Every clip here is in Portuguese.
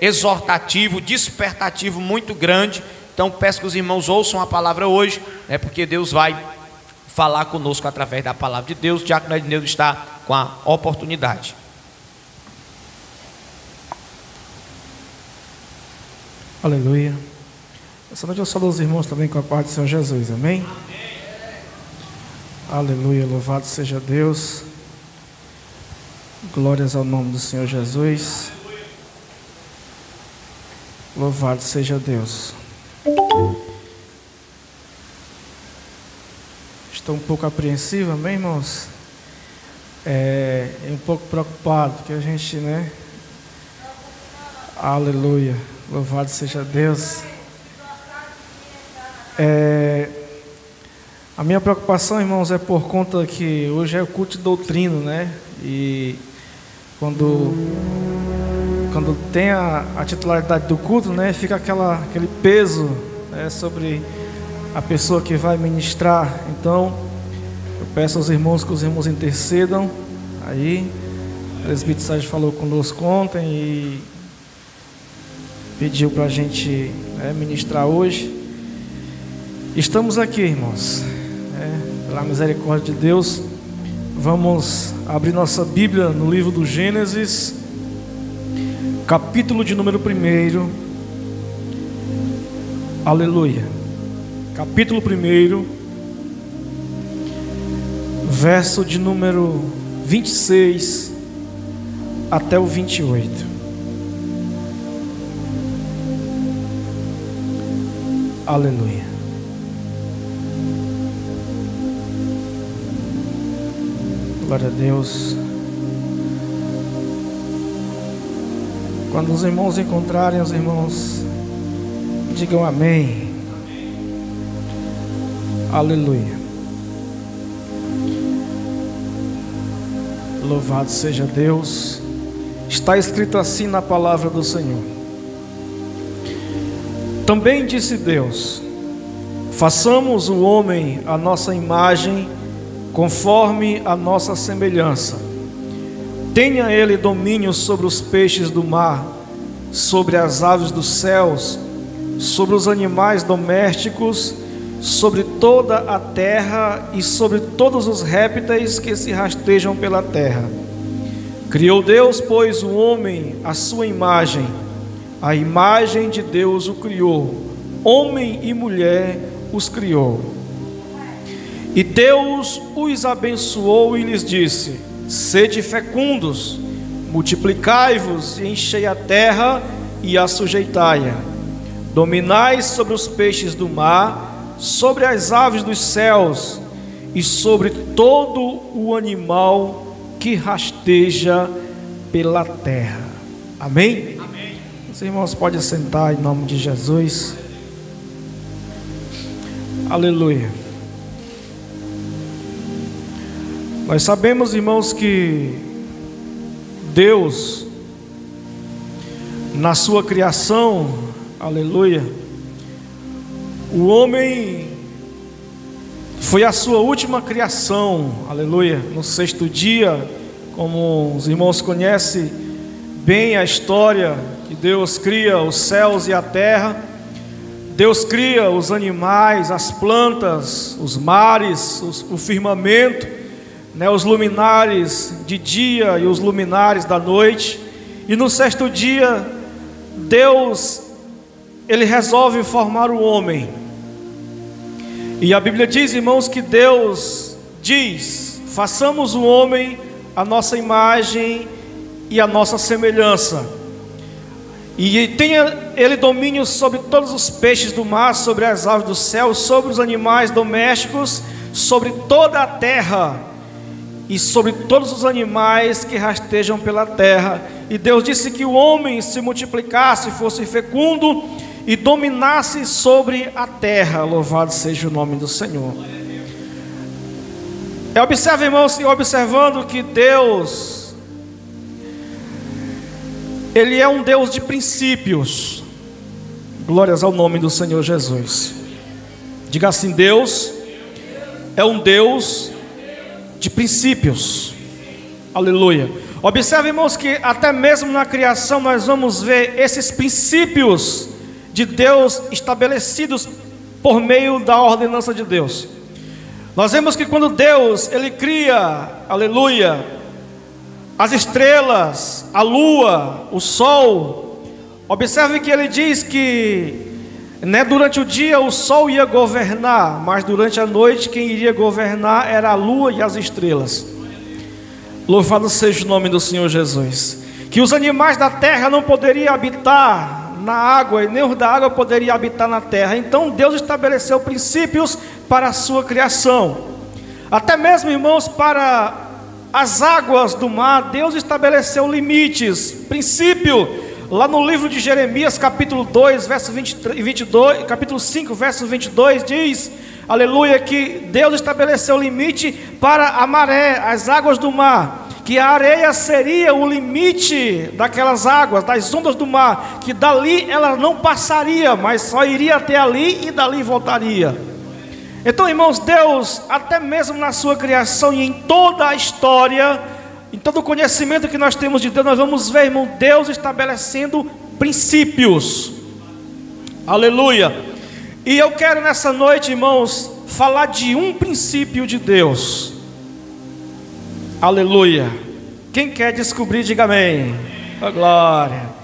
exortativo, despertativo muito grande. Então peço que os irmãos ouçam a palavra hoje, porque Deus vai falar conosco através da palavra de Deus. O diácono Edneu está com a oportunidade. Aleluia. Essa noite eu saúdo os irmãos também com a paz do Senhor Jesus, amém? Aleluia, louvado seja Deus. Glórias ao nome do Senhor Jesus. Louvado seja Deus. Estou um pouco apreensivo, amém, irmãos? Um pouco preocupado, porque a gente, Aleluia, louvado seja Deus. A minha preocupação, irmãos, é por conta que hoje é o culto de doutrina, E quando tem a titularidade do culto, fica aquele peso, sobre a pessoa que vai ministrar. Então, eu peço aos irmãos que os irmãos intercedam. Aí, o presbítero Sérgio falou conosco ontem e pediu para a gente ministrar hoje. Estamos aqui, irmãos, pela misericórdia de Deus. Vamos abrir nossa Bíblia no livro do Gênesis, capítulo de número 1. Aleluia. Capítulo 1, verso de número 26 até o 28. Aleluia. Glória a Deus. Quando os irmãos encontrarem, os irmãos digam amém. Aleluia. Louvado seja Deus. Está escrito assim na palavra do Senhor: também disse Deus: façamos o homem à nossa imagem, conforme a nossa semelhança. Tenha ele domínio sobre os peixes do mar, sobre as aves dos céus, sobre os animais domésticos, sobre toda a terra e sobre todos os répteis que se rastejam pela terra. Criou Deus, pois, o homem à sua imagem, a imagem de Deus o criou, homem e mulher os criou. E Deus os abençoou e lhes disse: sede fecundos, multiplicai-vos e enchei a terra e a sujeitai-a. Dominai sobre os peixes do mar, sobre as aves dos céus e sobre todo o animal que rasteja pela terra. Amém? Amém. Os irmãos podem sentar em nome de Jesus. Aleluia. Nós sabemos, irmãos, que Deus, na sua criação, aleluia, o homem foi a sua última criação, aleluia. No sexto dia, como os irmãos conhecem bem a história, que Deus cria os céus e a terra, Deus cria os animais, as plantas, os mares, o firmamento, os luminares de dia e os luminares da noite. E no sexto dia, Deus, Ele resolve formar o homem. E a Bíblia diz, irmãos, que Deus diz: façamos o homem à nossa imagem e à nossa semelhança, e tenha ele domínio sobre todos os peixes do mar, sobre as aves do céu, sobre os animais domésticos, sobre toda a terra e sobre todos os animais que rastejam pela terra. E Deus disse que o homem se multiplicasse, fosse fecundo e dominasse sobre a terra. Louvado seja o nome do Senhor. Observe, irmãos, observando que Deus, Ele é um Deus de princípios. Glórias ao nome do Senhor Jesus. Diga assim: Deus é um Deus de princípios. Aleluia. Observe, irmãos, que até mesmo na criação nós vamos ver esses princípios de Deus estabelecidos por meio da ordenança de Deus. Nós vemos que quando Deus, Ele cria, aleluia, as estrelas, a lua, o sol, observe que Ele diz que durante o dia o sol ia governar, mas durante a noite quem iria governar era a lua e as estrelas. Louvado seja o nome do Senhor Jesus. Que os animais da terra não poderiam habitar na água, e nem os da água poderiam habitar na terra. Então Deus estabeleceu princípios para a sua criação. Até mesmo, irmãos, para as águas do mar, Deus estabeleceu limites, princípio. Lá no livro de Jeremias, capítulo 2, verso 22, capítulo 5, verso 22, diz, aleluia, que Deus estabeleceu limite para a maré, as águas do mar, que a areia seria o limite daquelas águas, das ondas do mar, que dali ela não passaria, mas só iria até ali e dali voltaria. Então, irmãos, Deus, até mesmo na sua criação e em toda a história, em todo o conhecimento que nós temos de Deus, nós vamos ver, irmão, Deus estabelecendo princípios. Aleluia. E eu quero nessa noite, irmãos, falar de um princípio de Deus. Aleluia. Quem quer descobrir, diga amém. Oh, glória.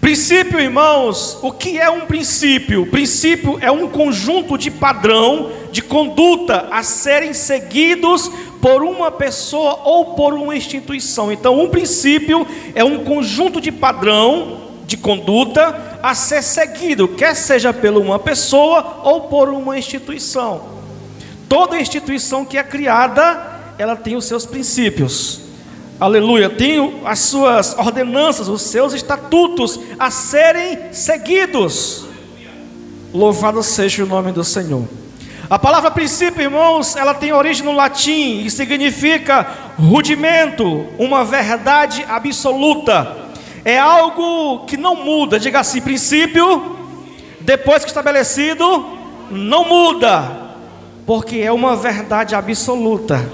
Princípio, irmãos, o que é um princípio? Princípio é um conjunto de padrão de conduta a serem seguidos por uma pessoa ou por uma instituição. Então, um princípio é um conjunto de padrão de conduta a ser seguido, quer seja por uma pessoa ou por uma instituição. Toda instituição que é criada, ela tem os seus princípios. Aleluia, tem as suas ordenanças, os seus estatutos a serem seguidos. Louvado seja o nome do Senhor. A palavra princípio, irmãos, ela tem origem no latim e significa rudimento, uma verdade absoluta. É algo que não muda. Diga assim, princípio, depois que estabelecido, não muda, porque é uma verdade absoluta.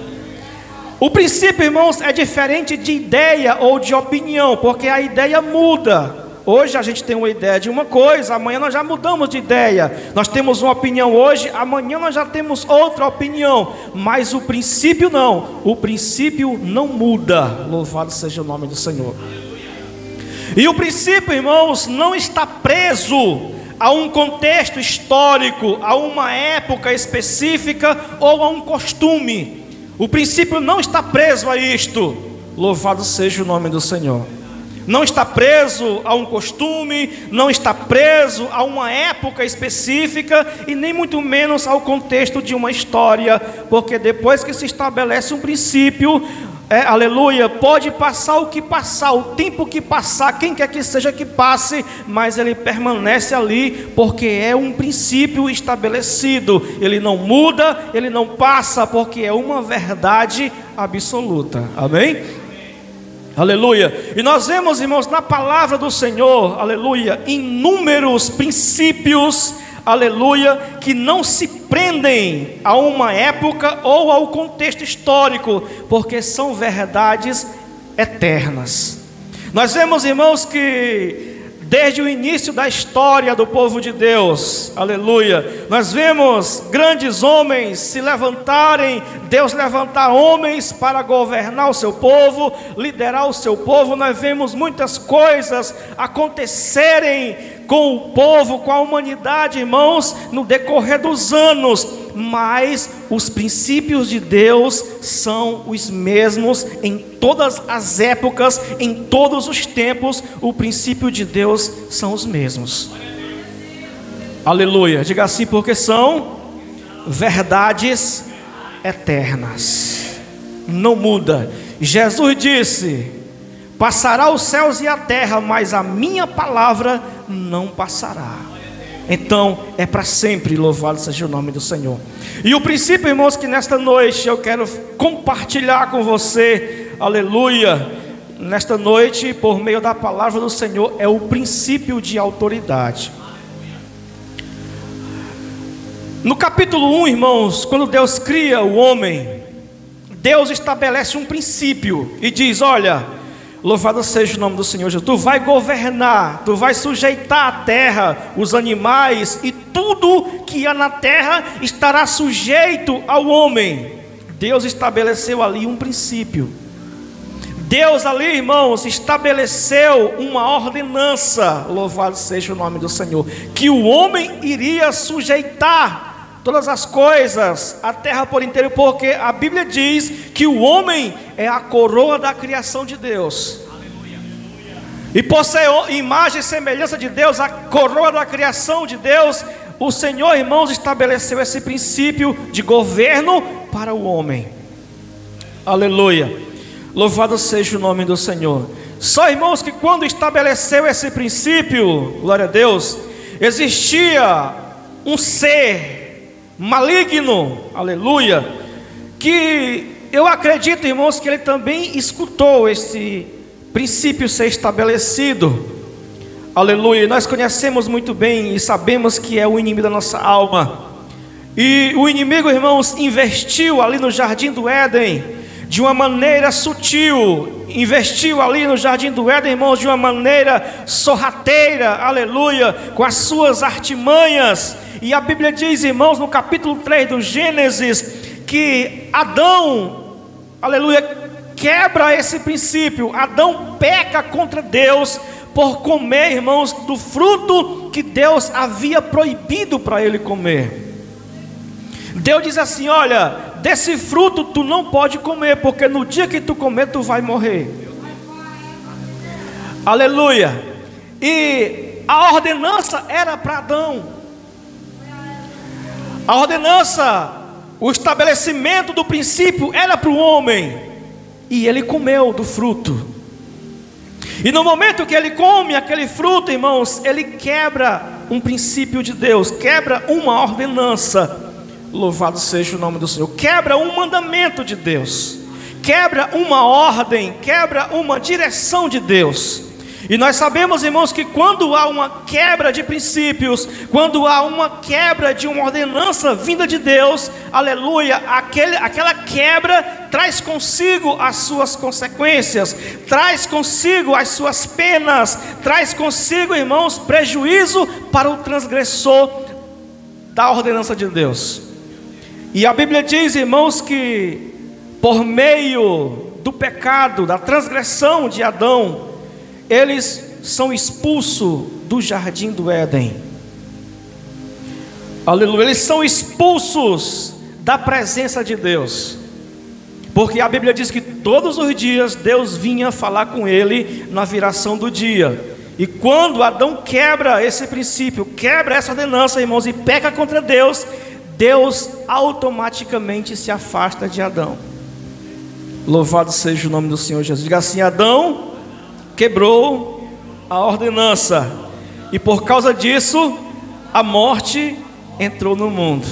O princípio, irmãos, é diferente de ideia ou de opinião, porque a ideia muda. Hoje a gente tem uma ideia de uma coisa, amanhã nós já mudamos de ideia. Nós temos uma opinião hoje, amanhã nós já temos outra opinião. Mas o princípio não, o princípio não muda. Louvado seja o nome do Senhor. E o princípio, irmãos, não está preso a um contexto histórico, a uma época específica ou a um costume. O princípio não está preso a isto. Louvado seja o nome do Senhor. Não está preso a um costume, não está preso a uma época específica e nem muito menos ao contexto de uma história, porque depois que se estabelece um princípio, aleluia, pode passar o que passar, o tempo que passar, quem quer que seja que passe, mas ele permanece ali, porque é um princípio estabelecido, ele não muda, ele não passa, porque é uma verdade absoluta, amém? Aleluia. E nós vemos, irmãos, na palavra do Senhor, aleluia, inúmeros princípios, aleluia, que não se prendem a uma época ou ao contexto histórico, porque são verdades eternas. Nós vemos, irmãos, que desde o início da história do povo de Deus, aleluia, nós vemos grandes homens se levantarem, Deus levantar homens para governar o seu povo, liderar o seu povo. Nós vemos muitas coisas acontecerem com o povo, com a humanidade, irmãos, no decorrer dos anos, mas os princípios de Deus são os mesmos em todas as épocas, em todos os tempos. O princípio de Deus são os mesmos. Aleluia, diga assim, porque são verdades eternas, não muda. Jesus disse: passará os céus e a terra, mas a minha palavra não passará. Então é para sempre, louvado seja o nome do Senhor. E o princípio, irmãos, que nesta noite eu quero compartilhar com você, aleluia, nesta noite, por meio da palavra do Senhor, é o princípio de autoridade. No capítulo 1, irmãos, quando Deus cria o homem, Deus estabelece um princípio e diz: olha, Louvado seja o nome do Senhor Jesus. Tu vai governar, tu vai sujeitar a terra, os animais e tudo que há na terra estará sujeito ao homem. Deus estabeleceu ali um princípio. Deus ali, irmãos, estabeleceu uma ordenança, louvado seja o nome do Senhor, que o homem iria sujeitar todas as coisas, a terra por inteiro, porque a Bíblia diz que o homem é a coroa da criação de Deus. E por ser imagem e semelhança de Deus, a coroa da criação de Deus, o Senhor, irmãos, estabeleceu esse princípio de governo para o homem. Aleluia. Louvado seja o nome do Senhor. Só, irmãos, que quando estabeleceu esse princípio, glória a Deus, existia um ser maligno, aleluia, que eu acredito, irmãos, que ele também escutou esse princípio ser estabelecido, aleluia. Nós conhecemos muito bem e sabemos que é o inimigo da nossa alma, e o inimigo, irmãos, investiu ali no jardim do Éden de uma maneira sutil, investiu ali no jardim do Éden, irmãos, de uma maneira sorrateira, aleluia, com as suas artimanhas. E a Bíblia diz, irmãos, no capítulo 3 do Gênesis, que Adão, aleluia, quebra esse princípio. Adão peca contra Deus por comer, irmãos, do fruto que Deus havia proibido para ele comer. Deus diz assim: olha, desse fruto tu não pode comer, porque no dia que tu comer tu vai morrer. Aleluia. E a ordenança era para Adão. A ordenança, o estabelecimento do princípio era para o homem, e ele comeu do fruto. E no momento que ele come aquele fruto, irmãos, ele quebra um princípio de Deus, quebra uma ordenança. Louvado seja o nome do Senhor. Quebra um mandamento de Deus, quebra uma ordem, quebra uma direção de Deus. E nós sabemos, irmãos, que quando há uma quebra de princípios, quando há uma quebra de uma ordenança vinda de Deus, aleluia, aquela quebra traz consigo as suas consequências, traz consigo as suas penas, traz consigo, irmãos, prejuízo para o transgressor da ordenança de Deus. E a Bíblia diz, irmãos, que por meio do pecado, da transgressão de Adão, eles são expulsos do jardim do Éden. Aleluia. Eles são expulsos da presença de Deus, porque a Bíblia diz que todos os dias Deus vinha falar com ele na viração do dia. E quando Adão quebra esse princípio, quebra essa ordenança, irmãos, e peca contra Deus, Deus automaticamente se afasta de Adão. Louvado seja o nome do Senhor Jesus. Diga assim: Adão quebrou a ordenança, e por causa disso a morte entrou no mundo.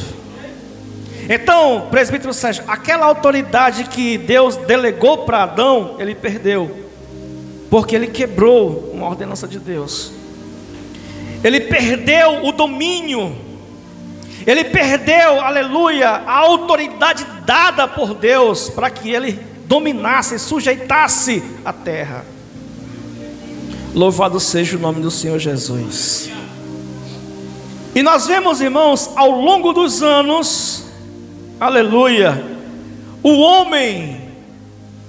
Então, presbítero Sérgio, aquela autoridade que Deus delegou para Adão, ele perdeu, porque ele quebrou uma ordenança de Deus. Ele perdeu o domínio, ele perdeu, aleluia, a autoridade dada por Deus para que ele dominasse, sujeitasse a terra. Louvado seja o nome do Senhor Jesus. E nós vemos, irmãos, ao longo dos anos, aleluia, o homem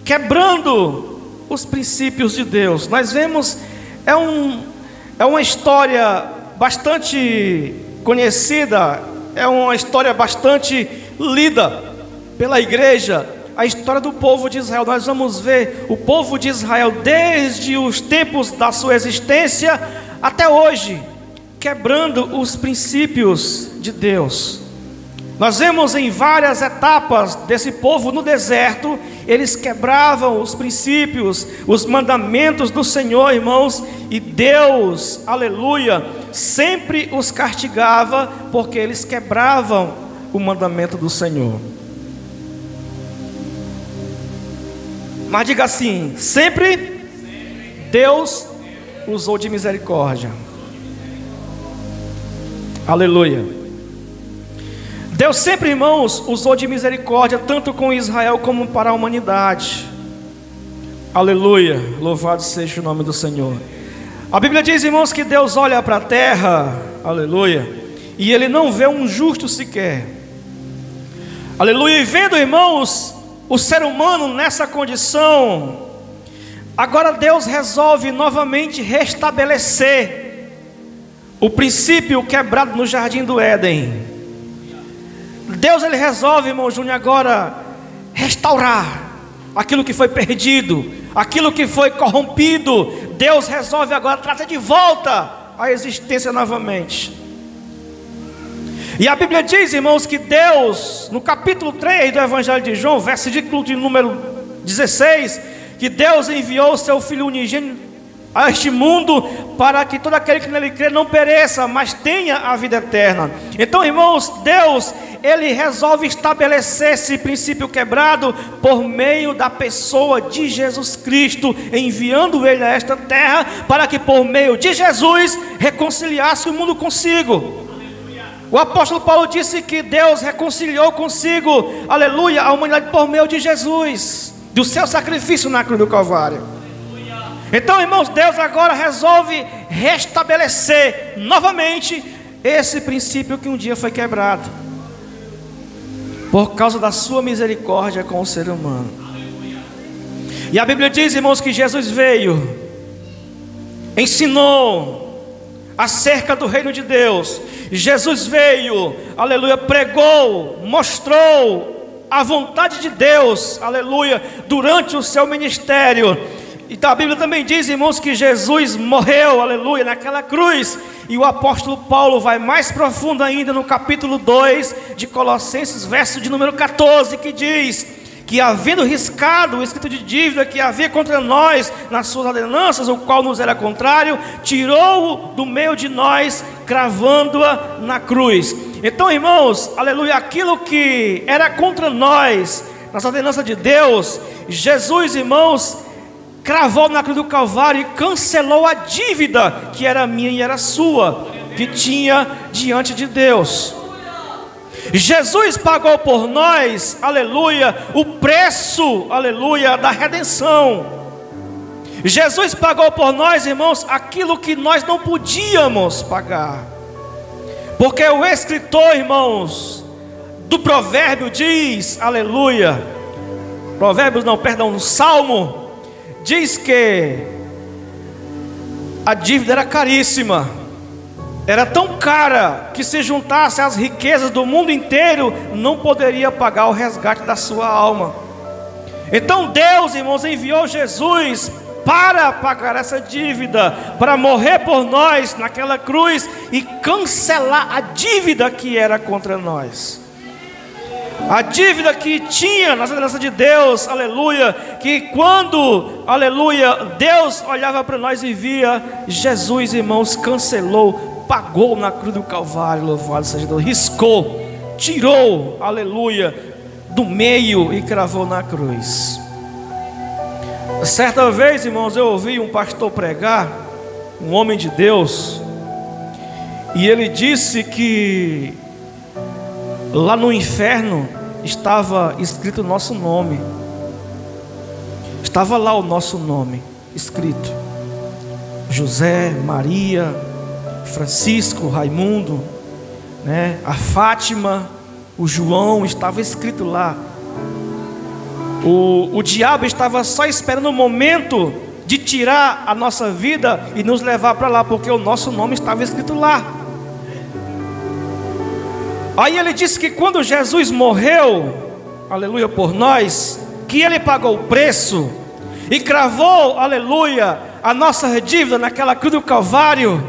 quebrando os princípios de Deus. Nós vemos, é uma história bastante conhecida, é uma história bastante lida pela igreja, a história do povo de Israel. Nós vamos ver o povo de Israel desde os tempos da sua existência até hoje, quebrando os princípios de Deus. Nós vemos em várias etapas desse povo no deserto, eles quebravam os princípios, os mandamentos do Senhor, irmãos, e Deus, aleluia, sempre os castigava porque eles quebravam o mandamento do Senhor. Mas diga assim: sempre Deus usou de misericórdia. Aleluia. Deus sempre, irmãos, usou de misericórdia, tanto com Israel como para a humanidade. Aleluia, louvado seja o nome do Senhor. A Bíblia diz, irmãos, que Deus olha para a terra, aleluia, e Ele não vê um justo sequer. Aleluia, e vendo, irmãos, o ser humano nessa condição, agora Deus resolve novamente restabelecer o princípio quebrado no jardim do Éden. Deus, Ele resolve, irmão Júnior, agora restaurar aquilo que foi perdido, aquilo que foi corrompido. Deus resolve agora trazer de volta a existência novamente. E a Bíblia diz, irmãos, que Deus, no capítulo 3 do Evangelho de João, versículo de número 16, que Deus enviou o seu Filho unigênito a este mundo, para que todo aquele que nele crê não pereça, mas tenha a vida eterna. Então, irmãos, Deus, Ele resolve estabelecer esse princípio quebrado por meio da pessoa de Jesus Cristo, enviando Ele a esta terra, para que por meio de Jesus reconciliasse o mundo consigo. O apóstolo Paulo disse que Deus reconciliou consigo, aleluia, a humanidade por meio de Jesus, do seu sacrifício na cruz do Calvário. Então, irmãos, Deus agora resolve restabelecer novamente esse princípio que um dia foi quebrado, por causa da sua misericórdia com o ser humano. E a Bíblia diz, irmãos, que Jesus veio, ensinou acerca do reino de Deus. Jesus veio, aleluia, pregou, mostrou a vontade de Deus, aleluia, durante o seu ministério. Então a Bíblia também diz, irmãos, que Jesus morreu, aleluia, naquela cruz. E o apóstolo Paulo vai mais profundo ainda no capítulo 2 de Colossenses, verso de número 14, que diz que, havendo riscado o escrito de dívida que havia contra nós nas suas ordenanças, o qual nos era contrário, tirou-o do meio de nós, cravando-a na cruz. Então, irmãos, aleluia, aquilo que era contra nós nas ordenanças de Deus, Jesus, irmãos, cravou na cruz do Calvário e cancelou a dívida que era minha e era sua, que tinha diante de Deus. Jesus pagou por nós, aleluia, o preço, aleluia, da redenção. Jesus pagou por nós, irmãos, aquilo que nós não podíamos pagar. Porque o escritor, irmãos, do provérbio diz, aleluia, no Salmo, diz que a dívida era caríssima, era tão cara que, se juntasse as riquezas do mundo inteiro, não poderia pagar o resgate da sua alma. Então Deus, irmãos, enviou Jesus para pagar essa dívida, para morrer por nós naquela cruz e cancelar a dívida que era contra nós. A dívida que tinha nas ordenanças de Deus, aleluia, que quando, aleluia, Deus olhava para nós e via, Jesus, irmãos, cancelou, pagou na cruz do Calvário, louvado seja Deus, riscou, tirou, aleluia, do meio e cravou na cruz. Certa vez, irmãos, eu ouvi um pastor pregar, um homem de Deus, e ele disse que lá no inferno estava escrito o nosso nome. Estava lá o nosso nome escrito: José, Maria, Francisco, Raimundo, né? A Fátima, o João, estava escrito lá. O diabo estava só esperando o momento de tirar a nossa vida e nos levar para lá, porque o nosso nome estava escrito lá. Aí ele disse que quando Jesus morreu, aleluia, por nós, que ele pagou o preço e cravou, aleluia, a nossa dívida naquela cruz do Calvário.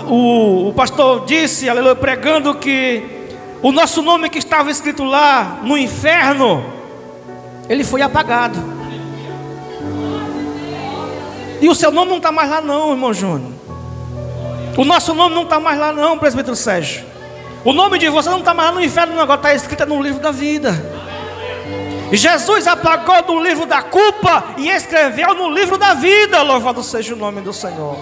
O pastor disse, aleluia, pregando que o nosso nome que estava escrito lá no inferno, ele foi apagado. E o seu nome não está mais lá não, irmão Júnior. O nosso nome não está mais lá não, presbítero Sérgio. O nome de você não está mais lá no inferno, não, agora está escrito no livro da vida. Jesus apagou do livro da culpa e escreveu no livro da vida, louvado seja o nome do Senhor.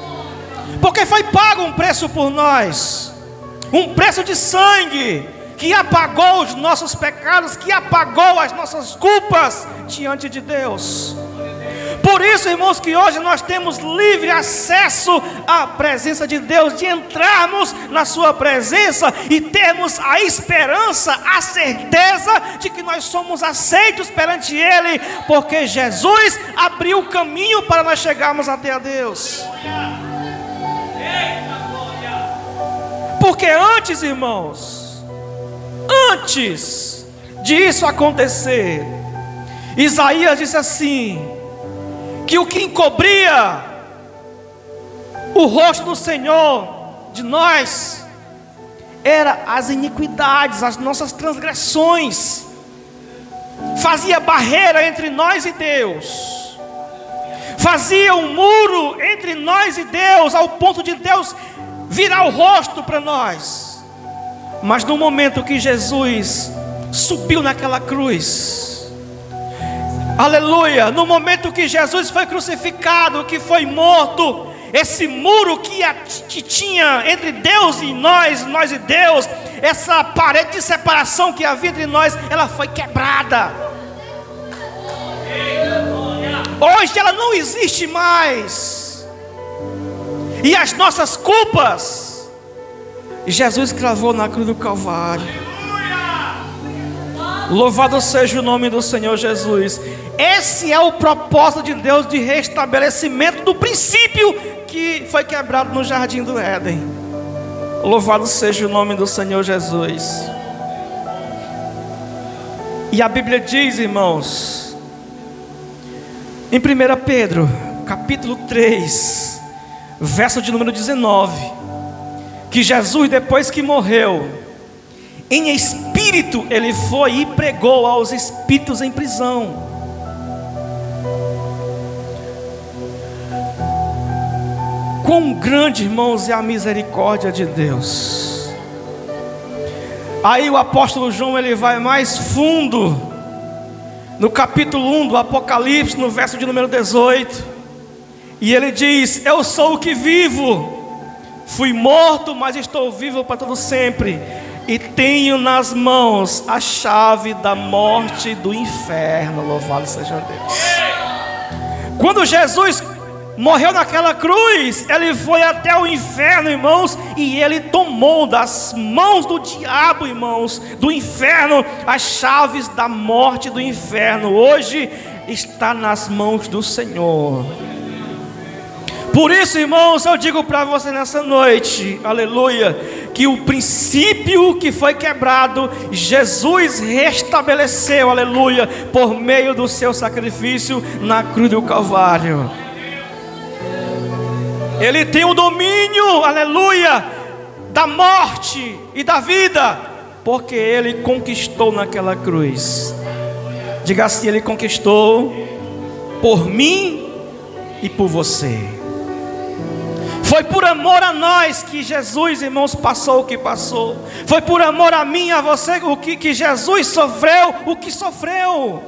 Porque foi pago um preço por nós, um preço de sangue, que apagou os nossos pecados, que apagou as nossas culpas diante de Deus. Por isso, irmãos, que hoje nós temos livre acesso à presença de Deus, de entrarmos na sua presença e termos a esperança, a certeza de que nós somos aceitos perante Ele, porque Jesus abriu o caminho para nós chegarmos até a Deus. Porque antes, irmãos, antes disso acontecer, Isaías disse assim, que o que encobria o rosto do Senhor de nós era as iniquidades, as nossas transgressões, fazia barreira entre nós e Deus, fazia um muro entre nós e Deus, ao ponto de Deus virar o rosto para nós. Mas no momento que Jesus subiu naquela cruz, aleluia, no momento que Jesus foi crucificado, que foi morto, esse muro que tinha entre Deus e nós e Deus, essa parede de separação que havia entre nós, ela foi quebrada. Hoje ela não existe mais. E as nossas culpas, Jesus cravou na cruz do Calvário. Louvado seja o nome do Senhor Jesus. Esse é o propósito de Deus de restabelecimento do princípio que foi quebrado no jardim do Éden. Louvado seja o nome do Senhor Jesus. E a Bíblia diz, irmãos, em 1 Pedro capítulo 3, verso de número 19, que Jesus, depois que morreu, em espírito ele foi e pregou aos espíritos em prisão. Quão grande, irmãos, é a misericórdia de Deus. Aí o apóstolo João, ele vai mais fundo, no capítulo 1 do Apocalipse, no verso de número 18, e ele diz: eu sou o que vivo, fui morto, mas estou vivo para todo sempre, e tenho nas mãos a chave da morte e do inferno. Louvado seja Deus. Quando Jesus morreu naquela cruz, ele foi até o inferno, irmãos, e ele tomou das mãos do diabo, irmãos, do inferno, as chaves da morte e do inferno. Hoje está nas mãos do Senhor. Por isso, irmãos, eu digo para você nessa noite, aleluia, que o princípio que foi quebrado, Jesus restabeleceu, aleluia, por meio do seu sacrifício na cruz do Calvário. Ele tem o domínio, aleluia, da morte e da vida, porque Ele conquistou naquela cruz. Diga assim: Ele conquistou por mim e por você. Foi por amor a nós que Jesus, irmãos, passou o que passou. Foi por amor a mim e a você que Jesus sofreu o que sofreu.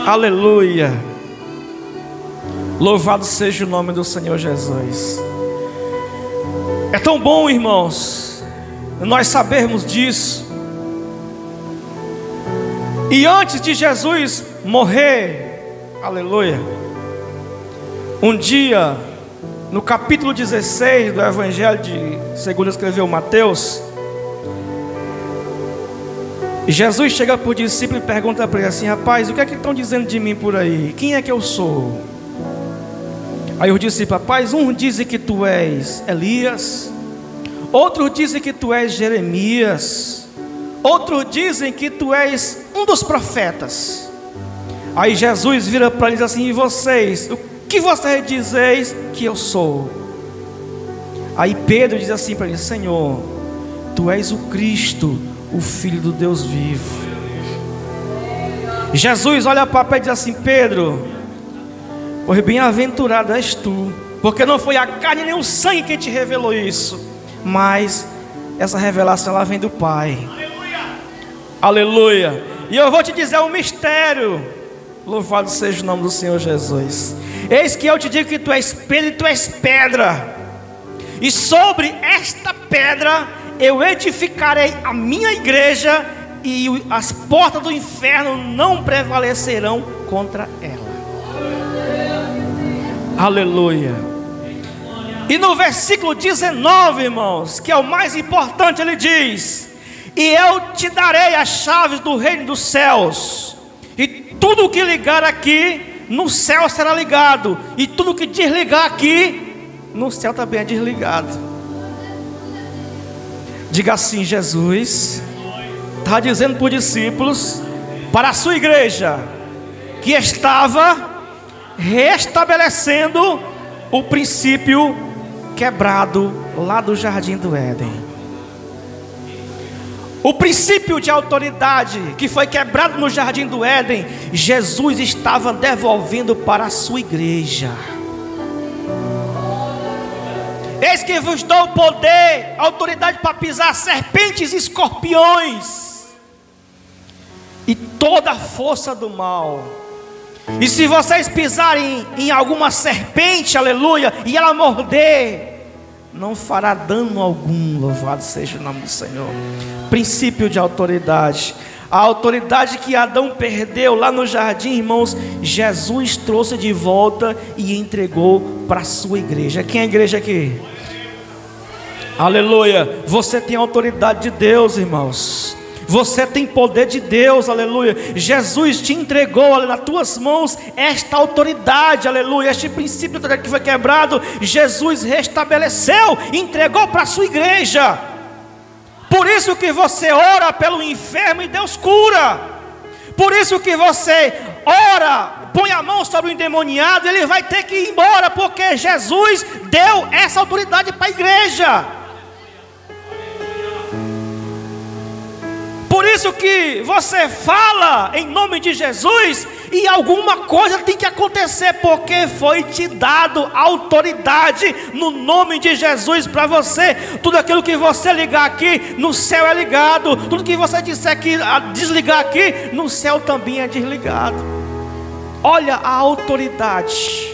Aleluia. Louvado seja o nome do Senhor Jesus. É tão bom, irmãos, nós sabermos disso. E antes de Jesus morrer, aleluia, um dia, no capítulo 16 do Evangelho segundo escreveu Mateus, Jesus chega para o discípulo e pergunta para ele assim: rapaz, o que é que estão dizendo de mim por aí? Quem é que eu sou? Aí os discípulos: rapaz, uns dizem que tu és Elias, outros dizem que tu és Jeremias, outros dizem que tu és um dos profetas. Aí Jesus vira para eles assim: e vocês, o que vocês dizeis que eu sou? Aí Pedro diz assim para ele: Senhor, tu és o Cristo, o Filho do Deus vivo. Jesus olha para Pedro e diz assim: Pedro, pois bem-aventurado és tu, porque não foi a carne nem o sangue quem te revelou isso, mas essa revelação ela vem do Pai. Aleluia. Aleluia. E eu vou te dizer um mistério. Louvado seja o nome do Senhor Jesus. Eis que eu te digo que tu és Pedro e tu és pedra, e sobre esta pedra eu edificarei a minha igreja, e as portas do inferno não prevalecerão contra ela. Aleluia. E no versículo 19, irmãos, que é o mais importante, ele diz: e eu te darei as chaves do reino dos céus, e tudo o que ligar aqui no céu será ligado, e tudo o que desligar aqui no céu também é desligado. Diga assim: Jesus está dizendo para os discípulos, para a sua igreja, que estava restabelecendo o princípio quebrado lá do jardim do Éden. O princípio de autoridade que foi quebrado no jardim do Éden, Jesus estava devolvendo para a sua igreja. Eis que vos dou poder, autoridade para pisar serpentes e escorpiões e toda a força do mal. E se vocês pisarem em alguma serpente, aleluia, e ela morder, não fará dano algum. Louvado seja o nome do Senhor. Princípio de autoridade. A autoridade que Adão perdeu lá no jardim, irmãos, Jesus trouxe de volta e entregou para a sua igreja. Quem é a igreja aqui? Aleluia. Você tem autoridade de Deus, irmãos. Você tem poder de Deus, aleluia. Jesus te entregou nas tuas mãos esta autoridade, aleluia. Este princípio que foi quebrado, Jesus restabeleceu, entregou para a sua igreja. Por isso que você ora pelo enfermo e Deus cura. Por isso que você ora, põe a mão sobre o endemoniado, ele vai ter que ir embora, porque Jesus deu essa autoridade para a igreja. Por isso que você fala em nome de Jesus e alguma coisa tem que acontecer, porque foi te dado autoridade no nome de Jesus para você. Tudo aquilo que você ligar aqui, no céu é ligado. Tudo que você disser aqui, desligar aqui, no céu também é desligado. Olha a autoridade.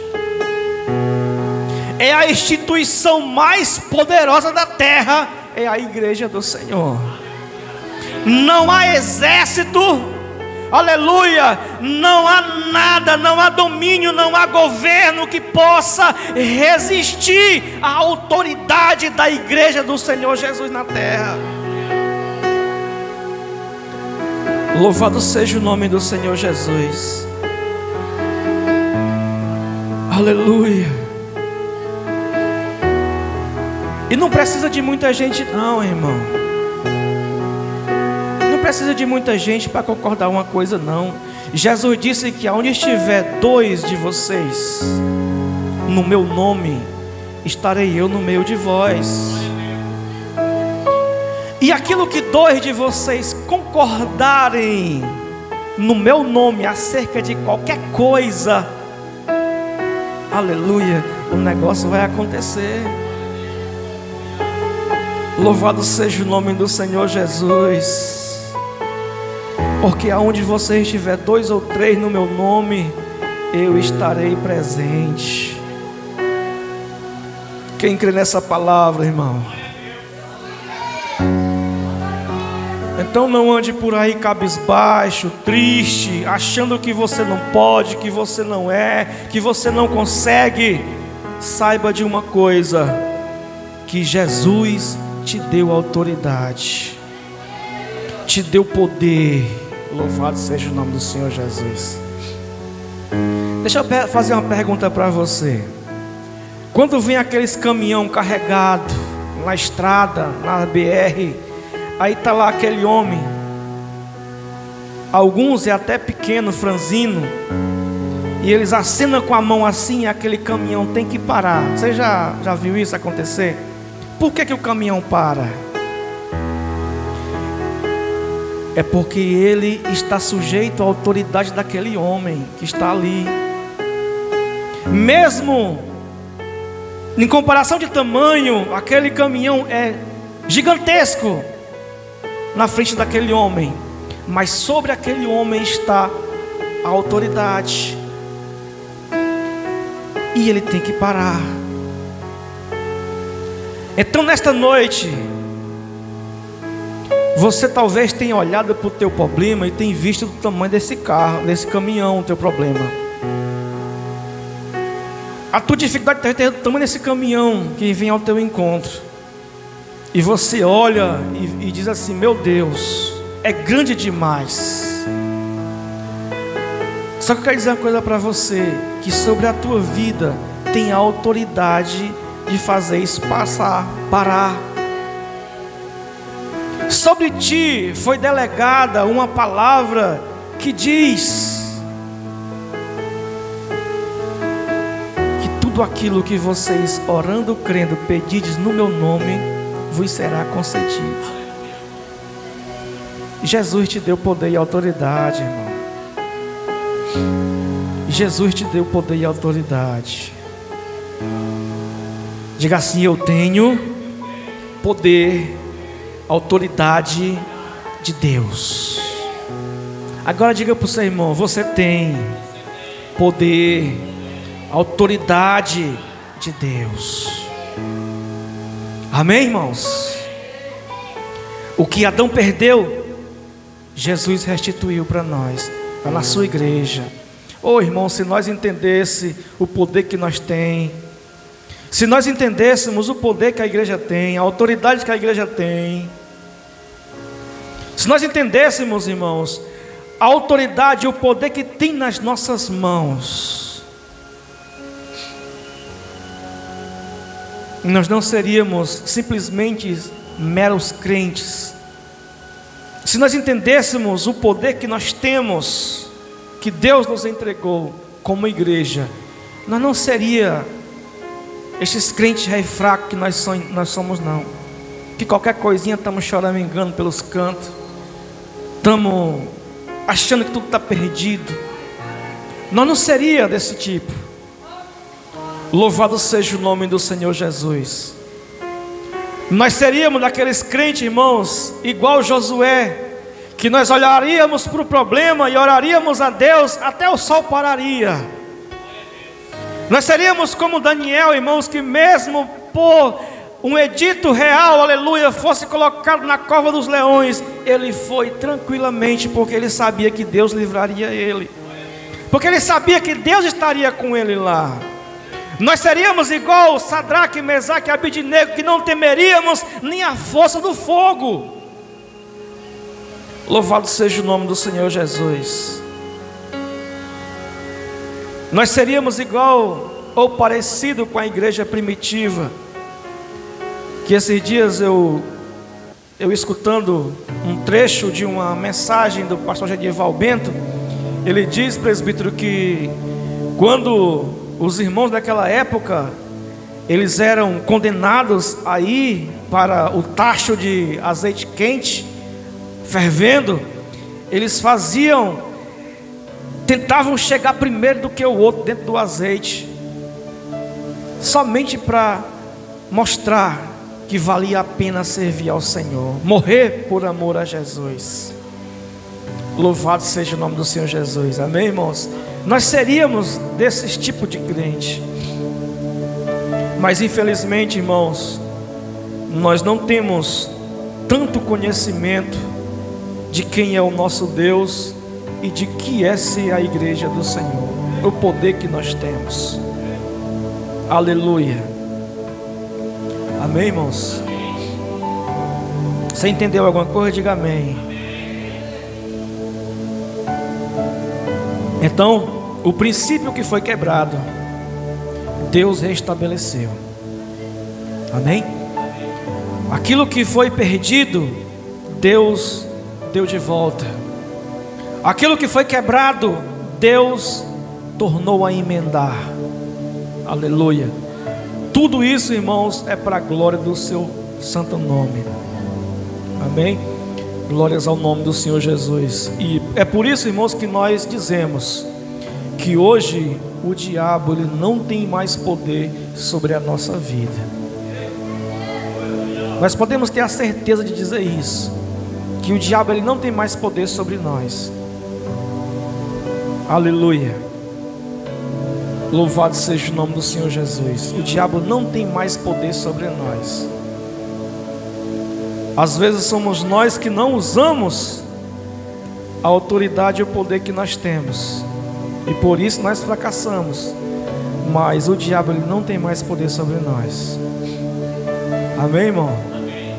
É a instituição mais poderosa da terra, é a igreja do Senhor. Não há exército, aleluia, não há nada, não há domínio, não há governo que possa resistir à autoridade da igreja do Senhor Jesus na terra. Louvado seja o nome do Senhor Jesus. Aleluia. E não precisa de muita gente não, irmão. Não precisa de muita gente para concordar uma coisa não. Jesus disse que aonde estiver dois de vocês no meu nome, estarei eu no meio de vós. E aquilo que dois de vocês concordarem no meu nome acerca de qualquer coisa, aleluia, o negócio vai acontecer. Louvado seja o nome do Senhor Jesus. Porque aonde você estiver dois ou três no meu nome, eu estarei presente. Quem crê nessa palavra, irmão? Então não ande por aí cabisbaixo, triste, achando que você não pode, que você não é, que você não consegue. Saiba de uma coisa, que Jesus te deu autoridade, te deu poder. Louvado seja o nome do Senhor Jesus. Deixa eu fazer uma pergunta para você. Quando vem aqueles caminhão carregado na estrada, na BR, aí está lá aquele homem, alguns é até pequeno, franzino, e eles acenam com a mão assim, e aquele caminhão tem que parar. Você já viu isso acontecer? Por que o caminhão para? É porque ele está sujeito à autoridade daquele homem que está ali. Mesmo em comparação de tamanho, aquele caminhão é gigantesco na frente daquele homem, mas sobre aquele homem está a autoridade, e ele tem que parar. Então nesta noite, você talvez tenha olhado para o teu problema e tenha visto o tamanho desse carro, desse caminhão, o teu problema. A tua dificuldade está tamanho nesse caminhão que vem ao teu encontro. E você olha e diz assim: meu Deus, é grande demais. Só que eu quero dizer uma coisa para você: que sobre a tua vida tem a autoridade de fazer isso parar. Sobre ti foi delegada uma palavra que diz que tudo aquilo que vocês orando, crendo, pedides no meu nome, vos será concedido. Jesus te deu poder e autoridade, irmão. Jesus te deu poder e autoridade. Diga assim: eu tenho poder, autoridade de Deus. Agora diga para o seu irmão: você tem poder, autoridade de Deus. Amém, irmãos? O que Adão perdeu, Jesus restituiu para nós, para na sua igreja. Oh, irmão, se nós entendêssemos o poder que nós temos, se nós entendêssemos o poder que a igreja tem, a autoridade que a igreja tem, se nós entendêssemos, irmãos, a autoridade e o poder que tem nas nossas mãos, nós não seríamos simplesmente meros crentes. Se nós entendêssemos o poder que nós temos, que Deus nos entregou como igreja, nós não seria estes crentes rei fracos que nós somos não. Que qualquer coisinha estamos choramingando pelos cantos, estamos achando que tudo está perdido. Nós não seria desse tipo. Louvado seja o nome do Senhor Jesus. Nós seríamos daqueles crentes, irmãos, igual Josué, que nós olharíamos para o problema e oraríamos a Deus até o sol pararia. Nós seríamos como Daniel, irmãos, que mesmo por um edito real, aleluia, fosse colocado na cova dos leões, ele foi tranquilamente, porque ele sabia que Deus livraria ele, porque ele sabia que Deus estaria com ele lá. Nós seríamos igual Sadraque, Mesaque e Abidnego, que não temeríamos nem a força do fogo. Louvado seja o nome do Senhor Jesus. Nós seríamos igual ou parecido com a igreja primitiva, que esses dias eu escutando um trecho de uma mensagem do pastor Gedival Bento, ele diz, presbítero, que quando os irmãos daquela época, eles eram condenados a ir para o tacho de azeite quente, fervendo, eles tentavam chegar primeiro do que o outro dentro do azeite, somente para mostrar que valia a pena servir ao Senhor, morrer por amor a Jesus. Louvado seja o nome do Senhor Jesus, amém, irmãos? Nós seríamos desse tipo de crente, mas infelizmente, irmãos, nós não temos tanto conhecimento de quem é o nosso Deus e de que é ser a igreja do Senhor, o poder que nós temos. Aleluia. Amém, irmãos? Você entendeu alguma coisa? Diga amém. Então, o princípio que foi quebrado, Deus restabeleceu. Amém? Aquilo que foi perdido, Deus deu de volta. Aquilo que foi quebrado, Deus tornou a emendar. Aleluia. Tudo isso, irmãos, é para a glória do seu santo nome. Amém? Glórias ao nome do Senhor Jesus. E é por isso, irmãos, que nós dizemos que hoje o diabo ele não tem mais poder sobre a nossa vida. Nós podemos ter a certeza de dizer isso, que o diabo ele não tem mais poder sobre nós. Aleluia. Louvado seja o nome do Senhor Jesus. O diabo não tem mais poder sobre nós. Às vezes somos nós que não usamos a autoridade e o poder que nós temos, e por isso nós fracassamos. mas o diabo ele não tem mais poder sobre nós. Amém, irmão? Amém.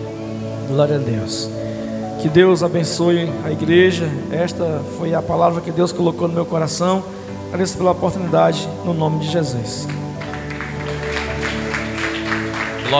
Glória a Deus. Que Deus abençoe a igreja. Esta foi a palavra que Deus colocou no meu coração. Agradeço pela oportunidade, no nome de Jesus.